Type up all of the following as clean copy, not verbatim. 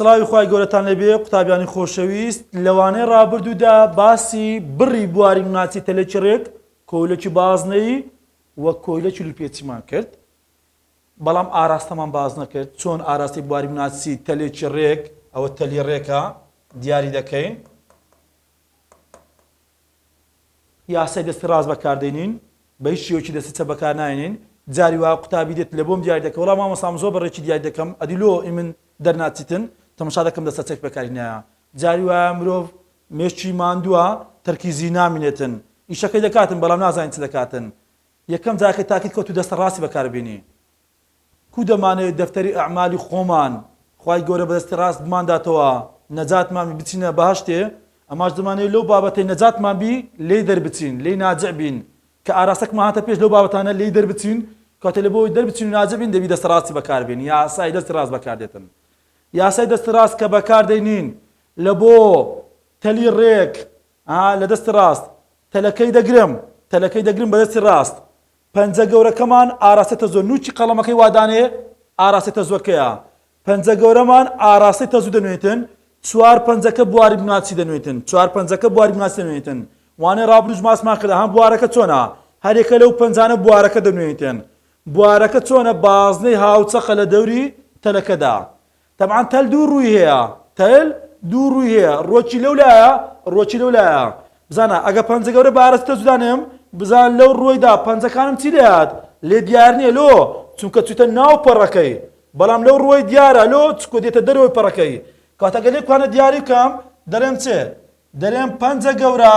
سڵاوی خوای گەورەتان لەبێ قوتابیانی خۆشەویست لەوانەیە ڕابردوودا باسی بڕی بواری مناچی تەلەچڕێک کۆیلەکی بازنەی وە کۆیلەکی لوپێچیمان کرد بەڵام ئاراستەمان باز نەکرد چۆن ئاراستی بواری مناچی تەلێچڕێک ئەوە تەلیڕێکە دیاری دەکەین یاسای دەستی ڕاست بەکاردێنین بە هیچ شێوەیەکی دەستی چەپ بەکار ناهێنین جاری وا قوتابی دێت لە بۆم دیاری دەکەم وەڵام مامۆستام زۆر بەڕێکی دیاری دەکەم ئەدی لۆ من دەرناچیتن تەماشا دەکەم دەستە چەک بەکاری نایە جاری وایە مرۆڤ مێشکی ماندووە تەرکیزی نامینێتن ئیشەکەی دەکاتن بەڵام نازانین چ دەکاتن یەکەم جاکەی تاکید کەوت و دەستە ڕاستی بەکاربێنی کو دەمانێت دەفتەری ئەعمالی خۆمان خوای گەورە بەدەستی ڕاست بمانداتەوە نەجاتمان بچینە بەهەشتێ ئەماش دەمانێت لەو بابەتەی نەجاتمان بی لێ دەربچین لێی ناجع بین کە ئاراستەکمان هاتە پێش لەو بابەتانە لێی دەربچین کاتێ لە بۆی دەربچین و ناجع بین دەبی دەستە ڕاستی بەکاربێنی یاسای دەستی ڕاست بەکاردێتن یاسای دەستی ڕاست کە بەکاردێنین لە بۆ تەلیڕێک لە دەستی ڕاست تەلەکەی دەگرم بە دەستی ڕاست پەنجە گەورەکەمان ئاراستێتە زۆر نوچی قەڵەمەکەی وادانێ ئاراستێتە زۆرکەیە پەنجە گەورەمان ئاراستێتە زوو دەنوێتن چوار پەنجەکە بواری مناچی دەنوێتن چوار پەنجەکە بواری مناچی دەنوێتن وانەیە ڕابردوو ماسمان کردە هەم بوارەکە چۆنە هەرێکە لەو پەنجانە بوارەکە دەنوێتن بوارەکە چۆنە بازنەی هاوچەقە لە دەوری تەلەکەدا تەبعاً تەل دوو ڕووی هەیە تەل دوو ڕووی هەیە ڕۆکی لەولایە بزانە ئەگە پەنجە گەورە بە ئاراستە زودانم بزان لەو ڕۆیدا پەنجەکانم چی دەیات لێ دیار نییە لۆ چونکە چوتە ناو پەڕەکەی بەڵام لەو ڕۆی دیارە لۆ چکۆ دێتە دەرەوەی پەڕەکەی کاتەگە لێکوانە دیاری بکەم دەرێم چێ دەرێم پەنجە گەورە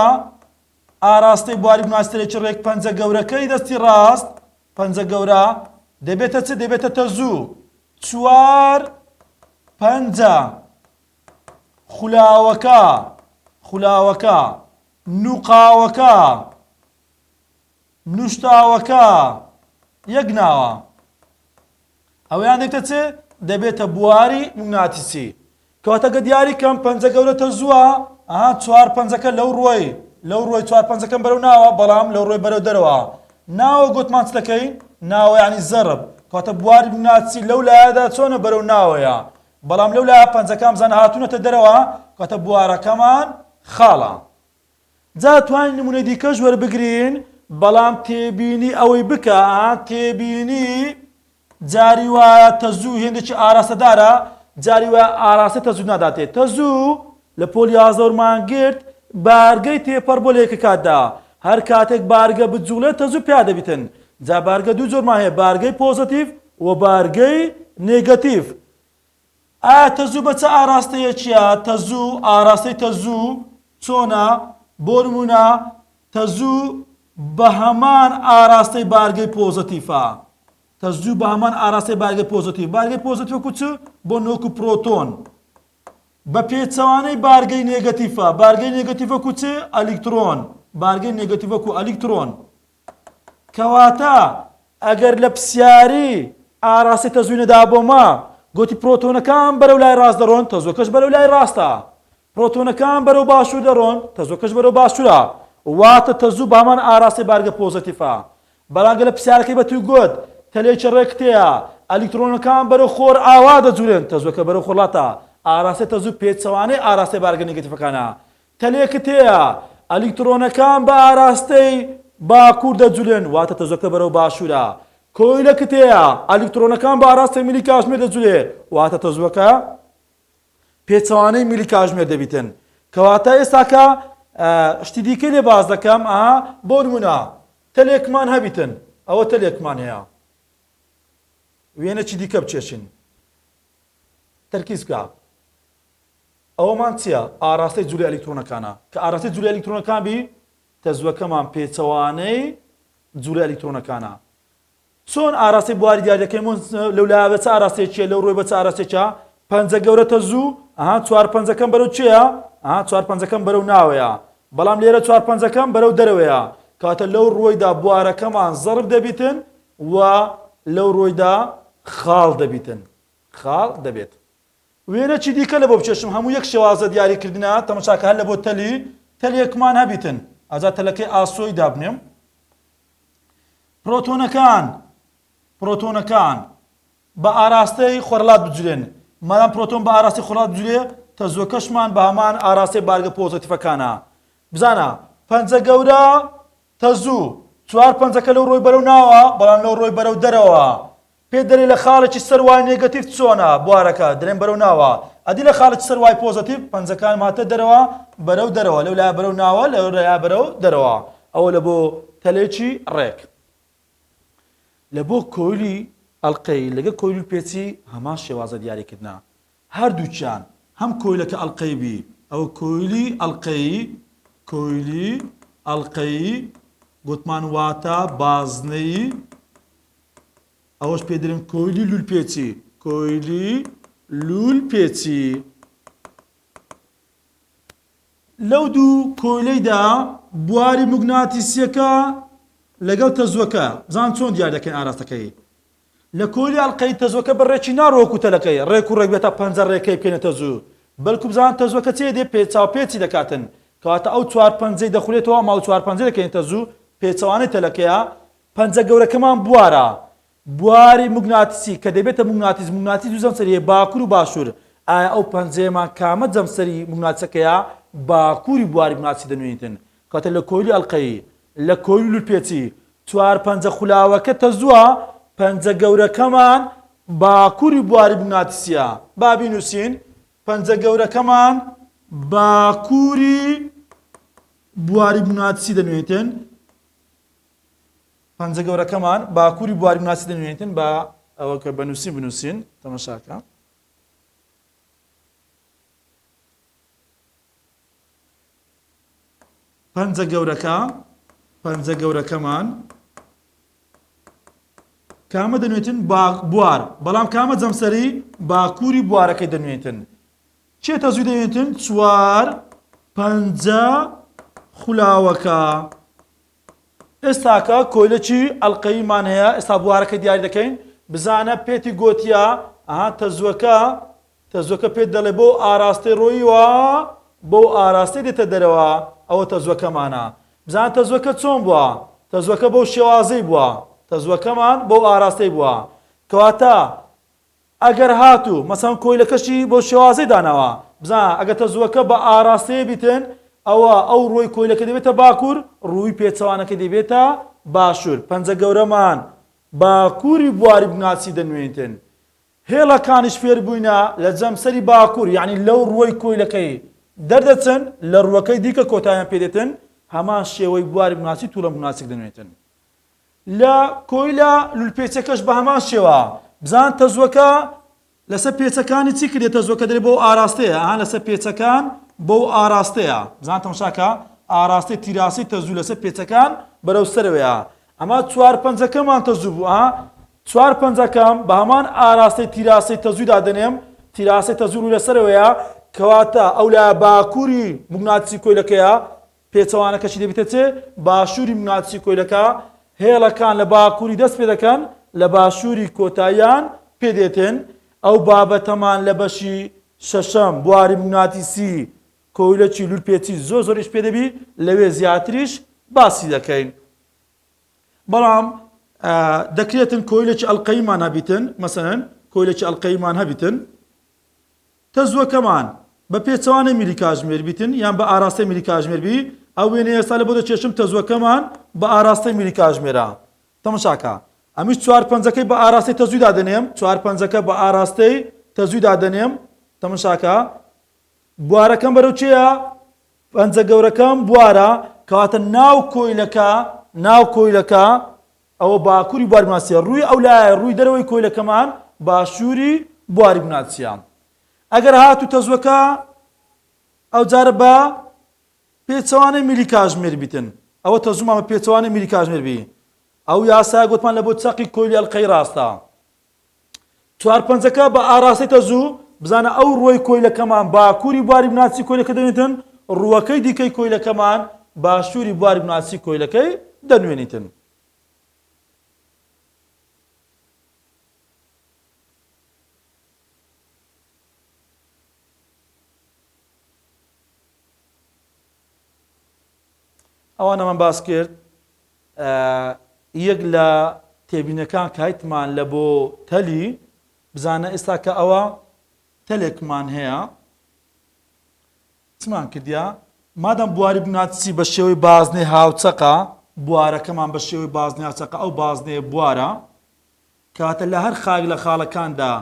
ئاراستەی بواری مناچی ڕێک پەنجە گەورەکەی دەستی ڕاست پەنجە گەورە دەبێتە چ دەبێتە زوو چوار پەنجە خولاوەکە نوقاوەکە نوشتاوەکە یەک ناوە ئەویان دێتە چێ دەبێتە بواری مغناطیسی کەواتەگە دیاری کەم پەنجە گەورەتە زووە چوار پەنجەکە لەو ڕۆی چوار پەنجەکەم بەرەو ناوە بەڵام لەو ڕۆی بەرەو دەرەوە ناوە گوتمان چ دەکەی ناوە یعنی زەرب کەواتە بواری مغناطیسی لەو لایەدا چۆنە بەرەو ناوەیە بەڵام لەو لایە پەنجەکەم زانە هاتوونەتە دەرەوە کەواتە بوارەکەمان خاڵە جا توانین نمونەی دیکەش وەربگرین بەڵام تێبینی ئەوەی بکە تێبینی جاری وایە تەزوو هێندێکی ئاراستەدارە جاری وایە ئاراستە تەزوو ناداتێت تەزوو لە پۆلی ئازۆرمان گرت بارگەی تێپەڕ بۆ لەیەکە کاتدا هەر کاتێک بارگە بجوڵێت تەزوو پیا دەبیتن جا بارگە دوو جۆرمان هەیە بارگەی پۆزتیڤ و بارگەی نێگەتیڤ تەزوو بە چه ئاراستەیەکیە تەزوو ئاراستەی تەزوو چۆنە بۆ نمونە تەزوو بە هەمان ئاراستەی بارگەی پۆزتیڤە تەزوو بە هەمان ئاراستەی بارگەی پۆزتیڤ وەکو چ بۆ نۆکو پرۆتۆن بە پێچەوانەی بارگەی نێگەتیڤە بارگەی نێگەتیڤ وەکو چ ئەلیکترۆن بارگەی نێگەتیڤ وەکو ئەلیکترۆن کەواتە ئەگەر لە پرسیاری ئاراستی تەزووی نەدا بۆمە گوتی پرۆتۆنەکان بەرەو لای ڕاست دەڕۆن تەزووەکەش بەرەو لای ڕاستە پرۆتۆنەکان بەرەو باشوور دەڕۆن تەزووەکەش بەرەو باشوورە واتە تەزوو بە هەمان ئاراستی بارگە پۆزتیڤە بەڵام لە پرسیارەکەی بەتوی گوت تەلێکی ڕێکتەیە ئەلیکترۆنەکان بەرەو خۆر ئاوا دەجوولێن تەزووەکە بەرەو خۆڵاتە ئاراستی تەزوو پێچەوانەی ئاراستی بارگە نێگەتیڤەکانە تەلێکت هەیە ئەلیکترۆنەکان بە ئاراستەی باکوور دەجوولێن واتە تەزووەکە بەرەو باشوورە کۆیلەکت هەیە ئەلیکترۆنەکان بە ئاراستەی میلی کاتژمێر دەجوولێ واتە تەزووەکە پێچەوانەی میلی کاتژمێر دەبیتن کەواتە ئێستاکە شتی دیکەی لێ باز دەکەم بۆ نمونە تەلێکمان هەبیتن ئەوە تەلێکمان هەیە وێنەی دیکە بچێشین تەرکیز بکە ئەوەمان چییە ئاراستەی جوولی ئەلیکترۆنەکانە کە ئاراستەی جوولی ئەلیکترۆنەکان بی تەزووەکەمان پێچەوانەی جوولی ئەلیکترۆنەکانە چۆن ئاراستی بواری دیاری دەکەین لەولایە بە چ ئاراستەیەکیە لەو ڕۆی بە چ ئاراستێکە پەنجە گەورە تەزوو چوار پەنجەکەم بەرەو چییە چوار پەنجەکەم بەرەو ناوەیە بەڵام لێرە چوار پەنجەکەم بەرەو دەرەوەیە کاتە لەو ڕۆیدا بوارەکەمان زەرب دەبیتن و لەو ڕۆیدا خاڵ دەبیتن خاڵ دەبێت وێنەی دیکە لە بۆ بچێشم هەموو یەک شێوازە دیاریکردنە تەماشاکە هەر لە بۆ تەلێکمان هەبیتن ئازا تەلەکەی ئاسۆی دابنێم پرۆتۆنەکان بە ئاراستەی خۆرلات بجوولێن مادام پرۆتۆن بە ئاراستی خوڵات جوێ تەزوەکەشمان بە هەمان ئاراستی بارگە پۆزتیفەکانە بزانە پەنجە گەورە تەزوو چوار پەنجەکە لەو ڕۆی بەرەو ناوە بەڵام لەو ڕۆی بەرەو دەرەوە پێ دەرێ لە خاڵێکی سەروای نێگەتیڤ چۆنە بوارەکە دەرێن بەرەو ناوە ئەدی لە خاڵێکی سەروای پۆزتیڤ پەنجەکان هاتە دەرەوە بەرەو دەرەوە لەو لای بەرەو ناوە لەو لای بەرەو دەرەوە ئەوە لە بۆ تەلێکی ڕێک لە بۆ کۆیلی ئەڵقەی لەگە کۆیلی پێچی هەمان شێوازە دیاریکردنا هەردووچیان هەم کۆیلەکە ئەڵقەی بی ئەو کۆیلی ئەڵقەی گوتمان واتە بازنەی ئەوەش پێدرن کۆیلی لولپێچی لەو دوو کۆیلەیدا بواری موگناتیسیەکە لەگەڵ تەزوەکە بزان چۆن دیار دەکەین ئاراستەکەی لە کۆیلی ئەڵقەی تەزوەکە بەڕێکی ناڕۆکو تەلەکەی ڕێک و ڕێک بێتە پەنجە ڕێکەی بکەینە تەزوو بەڵکو بزان تەزوەکە چێ دێ پێچاوپێچی دەکاتن کەواتە ئەو چوار پەنجەی دەخولێتەوە ماو چوار پەنجەی دەکەین تەزوو پێچەوانەی تەلەکەیە پەنجە گەورەکەمان بوارە بواری موگناتیسی کە دەبێتە موگناتیس دوو جەمسەریە باکوور و باشوور ئایا ئەو پەنجەیەمان کامە جەمسەری موگناتیسەکەیە باکووری بواری موگناتیسی دەنوێنیتن کەواتە لە کۆیلی ئەڵقەی لە کۆیلی لولپێچی چوار پەنجە خولاوەکە تەزووە پەنجە گەورەکەمان باکووری بواری موگناتیسیە با بینووسین پەنجە گەورەکەمان باکووری بواری موگناتیسی دەنوێنیتن پەنجە گەورەکەمان باکووری بواری موگناتیسی دەنوێنیتن بە ئەوە کە بنووسین بنووسین تەماشاکە پەنجە گەورەکەمان کامە دەنوێتن بوار بەڵام کامە جەمسەری باکووری بوارەکەی دەنوێتن چێ تەزووی دەنوێتن چوار پەنجە خولاوەکە ئێستاکە کۆیلەکی ئەڵقەیمان هەیە ئێستا بوارەکە دیاری دەکەین بزانە پێتی گۆتیە تەزوەکە پێت دەڵێ بۆ ئاراستەی ڕۆیوە بۆ ئاراستەی دێتە دەرەوە ئەوە تەزوەکەمانە بزانە تەزوەکە چۆن بووە تەزوەکە بەو شێوازەی بووە تەزوەکەمان بۆ ئاراستەی بووە کەواتە ئەگەر هاتوو مەسەڵەن کۆیلەکەشی بۆ شێوازەی داناوە بزانە ئەگەر تەزوەکە بە ئاراستەیە بیتن ئەوە ئەو ڕۆی کۆیلەکە دەبێتە باکوور ڕووی پێچەوانەکە دەبێتە باشوور پەنجە گەورەمان باکووری بواری موگناتیسی دەنوێنیتن هێڵەکانیش فێر بووینە لە جەمسەری باکوور یعنی لەو ڕۆی کۆیلەکەی دەردەچن لە ڕووەکەی دیکە کۆتاییان پێدێتن هەمان شێوەی بواری موگناتیسی تووڵە موگناتیسێک دەنوێتن لە کۆیلە لولپێچەکەش بە هەمان شێوە بزان تەزوەکە لەسەر پێچەکانی چی کردێت تەزوەکە دەرێ بۆ ئاراستەیە لەسەر پێچەکان بۆ ئاراستەیە بزان تەماشاکە ئاراستەی تیراسی تەزوو لەسەر پێچەکان بەرەو سەرەوەیە ئەمە چوار پەنجەکەمان تەزوو بوو چوار پەنجەکەم بە هەمان ئاراستەی تیراسی تەزوویدا دەنێم تیراسی تەزوو لەسەرەوەیە کەواتە ئەو لای باکووری موگناتیسی کۆیلەکەیە پێچەوانەکەشی دەبێتە چێ باشووری موگناتیسی کۆیلەکە هێڵەکان لە باکووری دەست پێ دەکەن لە باشووری کۆتاییان پێدێتن ئەو بابەتەمان لە بەشی شەشەم بواری موگناتیسی کۆیلەکی لولپێچی زۆریش پێدەبی لەوێ زیاتریش باسی دەکەین بەڵام دەکرێتن کۆیلێکی ئەڵقەیمان هەبیتن مەسەڵەن کۆیلێکی ئەڵقەیمان هەبیتن تەزوەکەمان بە پێچەوانەی میلی کاتژمێر بیتن یان بە ئاراستەی میلی کاتژمێر بی ئەو وێنە ئێستا لە بۆ دەچێشم تەزوەکەمان بە ئاراستەی میلی کاتژمێرە تەماشاکە ئەمیش چوار پەنجەکەی بە ئاراستەی تەزوویدا دەنێم چوار پەنجەکە بە ئاراستەی تەزوویدا دەنێم تەماشاکە بوارەکەم بەرەو چییە پەنجە گەورەکەم بوارە کەواتە ناو کۆیلەکە ئەوە باکووری بواری موگناتیسیە ڕووی ئەو لایە ڕووی دەرەوەی کۆیلەکەمان باشووری بواری موگناتیسیە ئەگەر هاتوو تەزوەکە ئەو جارە بە پێچەوانەی میلی کاتژمێر بیتن ئەوە تەزوومان بە پێچەوانەی میلی کاتژمێر بی ئەو یاسا گوتمان لە بۆ چەقی کۆیلی ئەڵقەی ڕاستە چوار پەنجەکە بە ئاراستەی تەزوو بزانە ئەو ڕۆی کۆیلەکەمان باکووری بواری موگناتیسی کۆیلەکە دەنوێتن ڕووەکەی دیکەی کۆیلەکەمان باشووری بواری موگناتیسی کۆیلەکەی دەنوێنیتن ئەوانەمان باس کرد یەک لە تێبینەکان کە هایتمان لە بۆ تەلی بزانە ئێستا کە ئەوە تەلێکمان هەیە چمان کردیا مادەم بواری بناتیسی بە شێوەی بازنەی هاوچەقە بوارەکەمان بە شێوەی بازنەی هاوچەقە ئەو بازنەیە بوارە کاتە لە هەر خاک لە خاڵەکاندا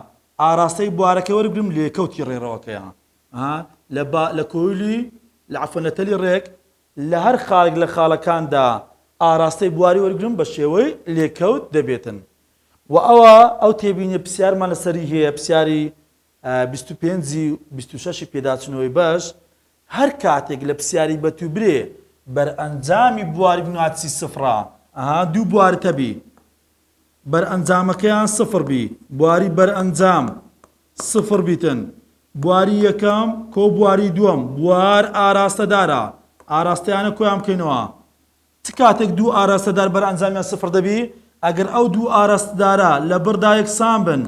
ئاراستەی بوارەکە وەربگرم لێکەوتی ڕێڕەوەکەیە لە کۆیلی لە عەفەنەتەلی ڕێک لە هەر خاڵێک لە خاڵەکاندا ئاراستەی بواری وەرگرم بە شێوەی لێکەوت دەبێتن و ئەو تێبینە پرسیارمان لەسەری هەیە پرسیاری 25 پێداچنەوەی بەش هەر کاتێک لە پرسیاری بەتوبرێ بەرئەنجامی بواری بناتیسی سفرە دوو بوارە تەبی بەرئەنجامەکەیان سفر بی بواری بەرئەنجام سفر بیتن بواری یەکەم کۆ بواری دووەم بوار ئاراستەدارە ئاراستەیانە کۆیان بکەینەوە چ کاتێک دوو ئاراستەدار بەرئەنجامیان سفر دەبی ئەگەر ئەو دوو ئاراستەدارە لە بڕدا یەکسان بن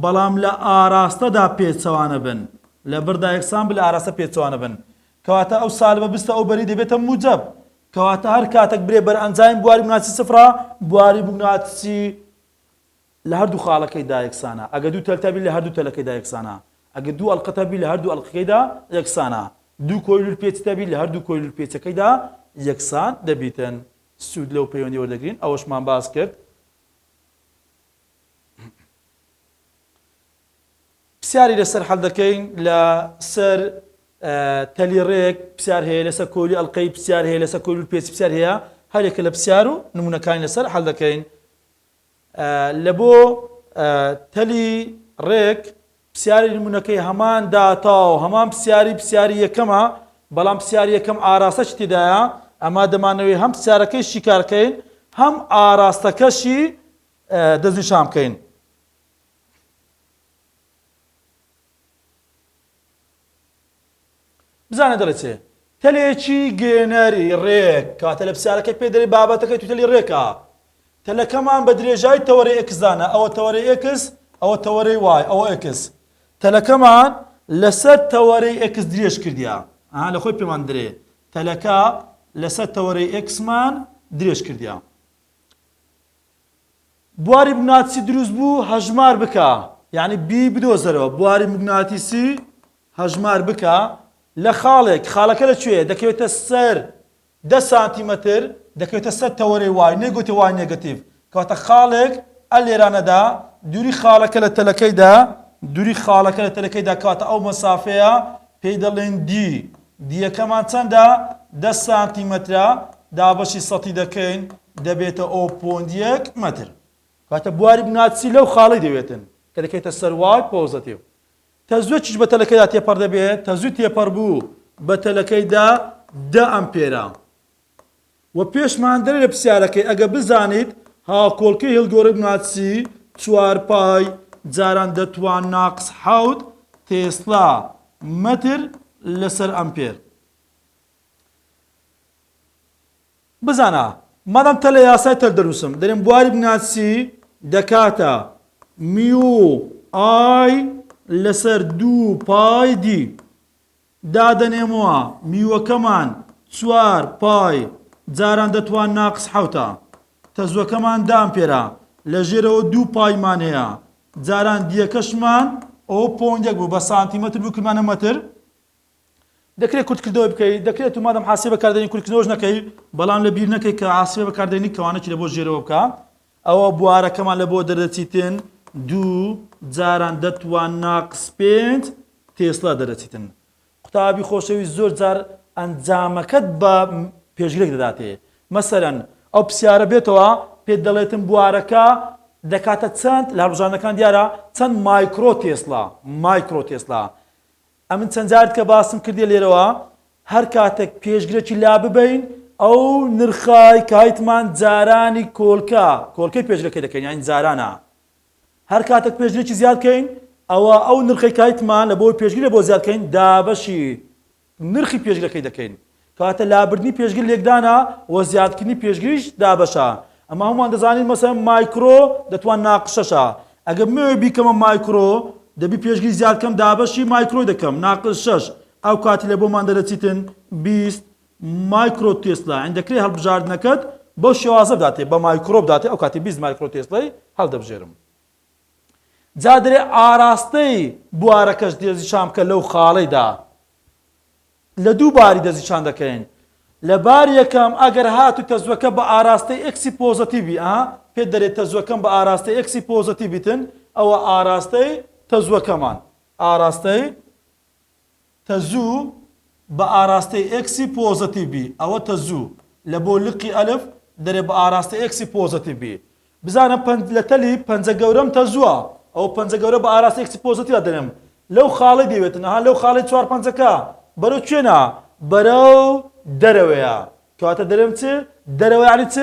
بەڵام لە ئاراستەدا پێچەوانە بن لە بڕدا یەکسان بن لە ئاراستە پێچەوانە بن کەواتە ئەو سالبە بستە ئەو بەری دەبێتە موجەب کەواتە هەر کاتێک برێ بەرئەنجامی بواری بناتیسی سفرە بواری بناتیسی لە هەردوو خاڵەکەیدا یەکسانە ئەگە دوو تەلتەبی لە هەردوو تەلەکەیدا یەکسانە ئەگە دوو ئەڵقەتەبی لە هەردوو ئەڵقەکەیدا یەکسانە دوو کۆیلور پێچتەبی لە هەردوو کۆیلور پێچەکەیدا یەکسان دەبیتن سوود لەو پەیوەندی وەردەگرین ئەوەشمان باس کرد پرسیاری لەسەر حەڵ دەکەین لەسەر تەلی ڕێک پرسیار هەیە لەسەر کۆیلی ئەڵقەی پرسیار هەیە لەسەر کۆیلور پێچ پرسیار هەیە هەرێکە لە پرسیار و نمونەکانی لەسەر حەڵ دەکەین لە بۆ تەلی ڕێک پرسیاری نمونەکەی هەمان داتاو هەمان پرسیاری یەکەمە بەڵام پرسیاری یەکەم ئاراستەش تێدایە ئەما دەمانەوەی هەم پرسیارەکەی شیکارکەین هەم ئاراستەکەشی دەستنیشان بکەین بزانە دەڵێتێ تەلێکی گێنەری ڕێک کاتە لە پرسیارەکەی پێدەری بابەتەکەی تو تەلی ڕێکە تەلەکەمان بە درێژای تەوەرەی ئێکسدانە ئەوە تەوەرەی ئێکس ئەوە تەوەرەی وای ئەوە ئێکس تەلەکەمان لەسەر تەوەرەی ئێکس درێژ کردیا لە خۆی پێمان درێ تەلەکە لەسەر تەوەرەی ئێکسمان درێژ کردیا بواری بناتیسی دروست بوو هەژمار بکە یعنی بی بدۆزەرەوە بواری مگناتیسی هەژمار بکە لە خاڵەکە لەکوێ دەکەوێتە سەر 10 سانتیمەتر دەکەوێتە سەر تەوەرەی وای نێگوتی وای نێگەتیڤ کەواتە خاڵێک ئە لێرانەدا دووری خاڵەکە لە تەلەکەیدا کاتە ئەو مەسافەیە پێی دەڵێن دیەکەمان چەندە 10 سانتیمەترە دابەشی سەتی دەکەین دەبێتە 0.1 مەتر کاتە بواری بناتیسی لەو خاڵی دەوێتن کە دەکەوێتە سەر وای پۆزەتیڤ تەزوێت چیش بە تەلەکەیدا تێپەڕ دەبێت تەزوێت تێپەڕ بوو بە تەلەکەیدا 10 ئەمپێرە و پێشمان دەرێ لە پرسیارەکەی ئەگە بزانیت هاوکۆڵکەی هێڵگۆڕی بناتیسی 4 پای جاران دەتوان ناقس 7 تێسلا مەتر لەسەر ئەمپێر بزانە مادام تەلە یاسای تەل دەنووسم دەرێن بواری بناتیسی دەکاتە میو ئای لەسەر 2 پای دی دادەنێمەوە میوەکەمان 4 پای جاران دەتوان ناقس 7 تەزوەکەمان 10 ئەمپێرە لە ژێرەوە 2 پایمان هەیە جاران دیەکەشمان 0.1 بوو بە سانتیمەتر بوو کردمانە مەتر دەکرێت کورتکردەوەی بکەیت دەکرێت و مادەم حاسێ بەکاردێنی کورتکردنەوەش نەکەی بەڵام لە بیر نەکەی کە حاسێ بەکاردێنی کەوانەی لە بۆ ژێرەوە بکە ئەوە بوارەکەمان لە بۆ دەرەچیتن 2 جاران دەتوان ناقس 5 تێسلا دەرەچیتن قوتابی خۆشەویست زۆر جار ئەنجامەکەت بە پێشگرێک دەداتێ مەسەرەن ئەو پرسیارە بێتەوە پێت دەڵێتن بوارەکە دەکاتە چەند لە هەڵبژاردنەکان دیارە چەند مایکرۆ تێسلا ئەمن چەند جارت کە باسم کردی لێرەوە هەر کاتێک پێشگرێکی لا ببین ئەو نرخای کایتمان جارانی کۆڵکەی پێشگرەکەی دەکەین یانی جارانە هەر کاتێک پێشگرێکی زیادکەین ئەو نرخی کایتمان لە بۆ پێشگرێ بۆ زیادکەین دابەشی نرخی پێشگرەکەی دەکەین کاتە لابردنی پێشگر لێکدانە و زیادکردنی پێشگریش دابەشە ئەمە هەمومان دەزانین مەسەڵەن مایکرۆ دەتوان ناقشەشە ئەگەر موێ بیکەمە مایکرۆ دەبی پێشگری زیادکەم دابەشی مایکرۆ دەکەم ناقش 6 ئەو کاتی لە بۆمان دەرەچیتن 20 مایکرۆ تێسلا دەکرێت هەڵبژاردنەکەت بۆ شێوازە بداتێ بە مایکرۆ بداتێ ئەو کاتی 20 مایکرۆ تێسلای هەڵدەبژێرم جا دەرێ ئاراستەی بوارەکەش دەستنیشان بکە لەو خاڵەیدا لە دوو باری دەستنیشان دەکەین لە باری یەکەم ئەگەر هاتووتە زووەکە بە ئاراستەی ئێکسی پۆزەتیڤی پێ دەرێت تەزوەکەم بە ئاراستەی ئێکسی پۆزەتیڤیتن ئەوە ئاراستەی تەزوەکەمان ئاراستەی تەزوو بە ئاراستەی ئێکسی پۆزەتیڤی ئەوە تەزوو لە بۆ لقی ئەلف دەرێت بە ئاراستەی ئێکسی پۆزەتیڤی بزانە لە تەلی پەنجە گەورەم تەزووە ئەو پەنجە گەورە بە ئاراستەی ئێکسی پۆزەتیڤ دەنێم لەو خاڵی دەوێتن لەو خاڵی چوار پەنجەکە بەرەو کوێنە بەرەو دەرەوەیە کەواتە دەرێم چ دەرەوە یعنی چ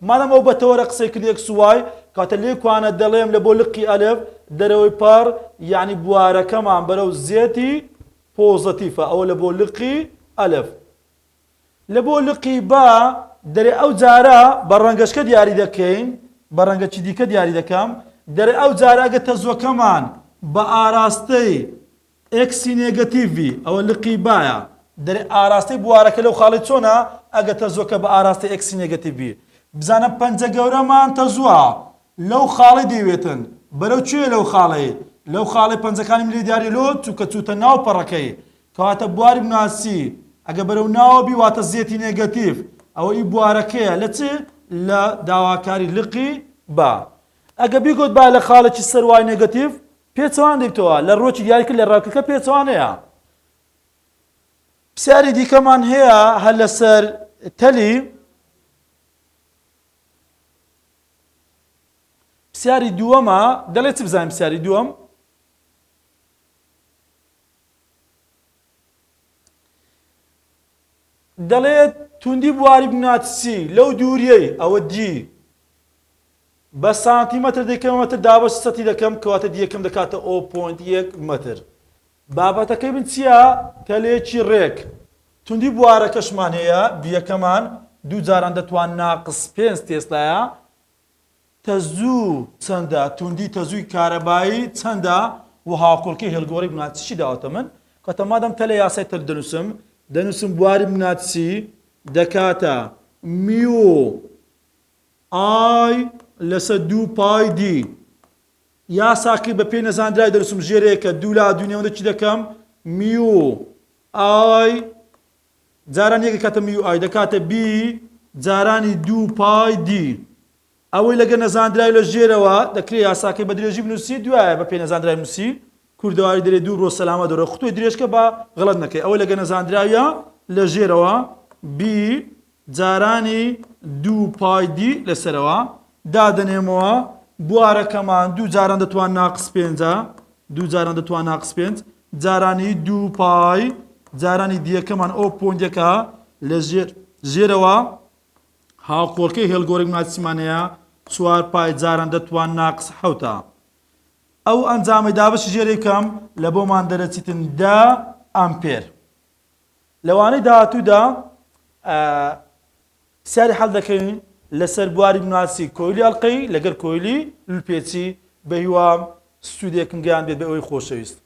مادام ئەو بەتەوەرە قسەی کرد ئێکس وای کاتە لێکوانە دەڵێم لە بۆ لقی ئەلف دەرەوەی پەڕ یعنی بوارەکەمان بەرەو زێتی پۆزەتیڤە ئەوە لە بۆ لقی ئەلف لە بۆ لقی با دەرێ ئەو جارە بە ڕەنگەشکە دیاری دەکەین بە ڕەنگەکی دیکە دیاری دەکەم دەرێ ئەو جارە ئەگە تەزوەکەمان بە ئاراستەی ئێکسی نێگەتیڤی ئەوە لقی بایە دەرێ ئاراستەی بوارەکە لەو خاڵی چۆنە ئەگە تەزوەکە بە ئاراستەی ئێکسی نێگەتیڤی بزانە پەنجە گەورەمان تەزووە لەو خاڵی دەیوێتن بەرەو کوێ لەو خاڵی لەو خاڵی پەنجەکانی ملی دیاری لۆ چووکە چووتە ناو پەڕەکەی کەواتە بواری بناسی ئەگە بەرەو ناوە بیواتە زێتی نێگەتیڤ ئەوە ئی بوارەکەیە لە چ لە داواکاری لقی با ئەگە بیگوت با لە خاڵێکی سەروای نێگەتیڤ پێچەوان دەیتەوە لە ڕۆکی دیاریکرد لە ڕاکەکە پێچەوانەیە پرسیاری دیکەمان هەیە هەر لەسەر تەلی پرسیاری دووەمە دەڵێت چ بزانین پرسیاری دووەم دەڵێت توندی بواری بناتسی لەو دووریەی ئەوە دی بە سانتیمەتر دەکەمەتر دابش سەتی دەکەم کەواتە دیەکەم دەکاتە 0.1 مەتر بابەتەکەی من چییە تەلێکی ڕێک توندی بوارەکەشمان هەیە بیەکەمان دوو جاران دەتوان ناقس 5 تێستایە تەزوو چەندە توندی تەزووی کارەبایی چەندە و هاوکۆڵکی هێڵگۆڕی بناتیشی داوەتە من کەواتە مادەم تەلە یاسای تەل دەنووسم بواری بناتیسی دەکاتە میو ئای لەسەر دوو پای دی یاساکەی بە پێی نەزانرای دەنووسم ژێرەیەکە دوو لا دوونێوەندە چی دەکەم میو ئای جاران یەکە کاتە میو ئای دەکاتە بی جارانی دوو پای دی ئەوەی لەگە نەزانرای لە ژێرەوە دەکرێت یاساکەی بە درێژی بنووسی دوایە بە پێی نەزانرای نووسی کوردەواری دەرێ دوو ڕۆ سەلامە دەرە خوتوی درێژکە بە غەڵەت نەکەی ئەوەی لەگە نەزانرایە لە ژێرەوە بی جارانی دوو پای دی لەسەرەوە دادەنێمەوە بوارەکەمان دوو جاران دەتوان ناقس 5 دوو جاران دەتوان ناقس 5 جارانی دوو پای جارانی دیەکەمان ئەو پۆنجەکە لە ژێرەوە هاوقۆڵکەی هێڵگۆڕی بناتیسیمانەیە 4 پای جاران دەتوان ناقس 7 ئەو ئەنجامی دابشی ژێرێکەم لە بۆمان دەرەچیتن 10 ئەمپێر لەوانەی داهاتوودا سیاری حەڵ دەکەین لەسەر بواری بناسی کۆیلی ئەڵقەی لەگەر کۆیلی لولپێچی بە هیوام ستودیەکم گەیان بێت بە ئەوەی خۆشەویست